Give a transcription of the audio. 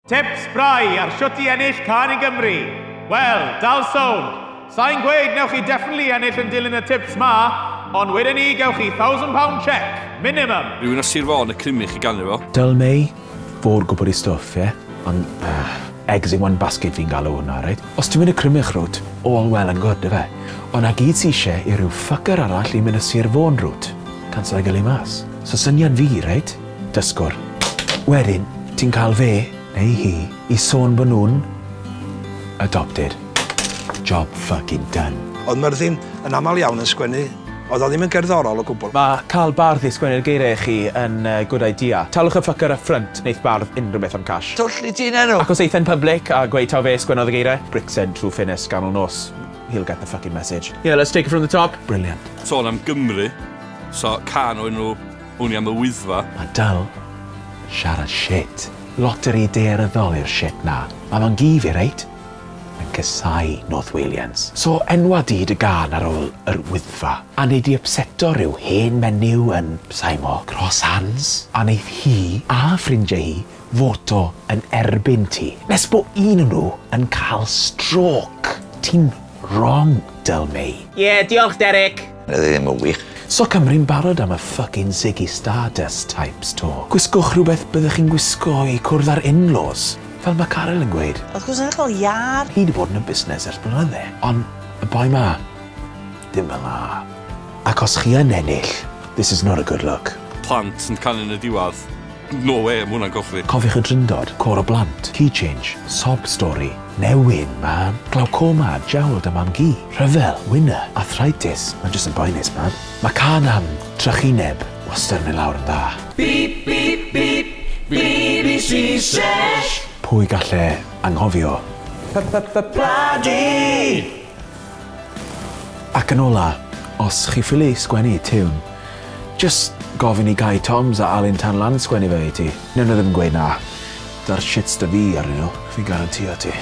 Tips brai ar shwt i ennill can i Gymru. Wel, dal sôn. Sa'n gweud newch chi definitely ennill yn dilyn y tips ma, ond wedyn ni gewch chi £1,000 check, minimum. Rwy'n ar Sir Fôn y crymu chi gannu fo. Dyl mei, fôr gwybod i stwff, ie? Ond, eggs in one basket fi'n galw hwnna, reit? Os ti'n mynd y crymych rwt, all well and good, fe? Ond na gyd sy'n eisiau i ryw ffucker arall i mynd y Sir Fôn rwt. Cansel ei gylu mas. So syniad fi, reit? Dysgwr. Wedyn, ti'n cael fe, neu hi, i sôn bod nhw'n adopted. Job fucking done. Oedd Myrddin yn aml iawn yn sgwennu, oedd o ddim yn gerddorol o gwbl. Mae cael bardd i sgwennu'r geiriau chi yn good idea. Talwch y ffucker up front, neith bardd unrhyw beth am cash. Twll i ti'n enw? Ac os eith yn public a gweud taw fe sgwennodd y geiriau, Brixen trwy ffinis ganol nos. He'll get the fucking message. Yeah, let's take it from the top. Brilliant. Sôn am Gymru, so can o enw hwnnw am y wyddfa. Mae dal siarad shit. Lot yr ideeryddol i'r shit na. Mae'n gifi, reit? Yn cysau North Walians. So enwa di dy gan ar ôl yr wyddfa, a neud i upseto rhyw hen menyw yn, saimo, cross hands, a neith hi a ffrindiau hi foto yn erbyn ti. Nes bo un nhw yn cael stroke. Ti'n wrong, Dylmei. Yeah, diolch, Derek. Nid ddim yn wych. So Cymru'n barod am y fucking Ziggy Stardust types to. Gwisgwch rhywbeth byddwch chi'n gwisgo i cwrdd ar in-laws. Fel mae Carol yn gweud. Wrth gwrs yn cael iar. Hi wedi bod yn y busnes ers blynydde. Ond y boi ma, dim fel la. Ac os chi yn ennill, this is not a good look. Plant yn canu yn y diwadd. No way, am hwnna'n gochri. Cofiwch y dryndod, cor o blant, key change, sob story, newyn, man, glaucoma, jawl dy mam gi, rhyfel, winner, arthritis, mae'n just yn boenus, man. Mae can am trychineb, wastad yn mynd lawr yn dda. Beep, beep, beep, BBC Sesh. Pwy galle anghofio? Bloody! Ac yn ola, os chi ffili sgwennu tiwn, just gofyn i Guy Toms a Alun Tanlan sgwennu fe i ti. Nyn nhw ddim yn gweud na. Da'r shits dy fi arnyn nhw, fi'n garantio ti.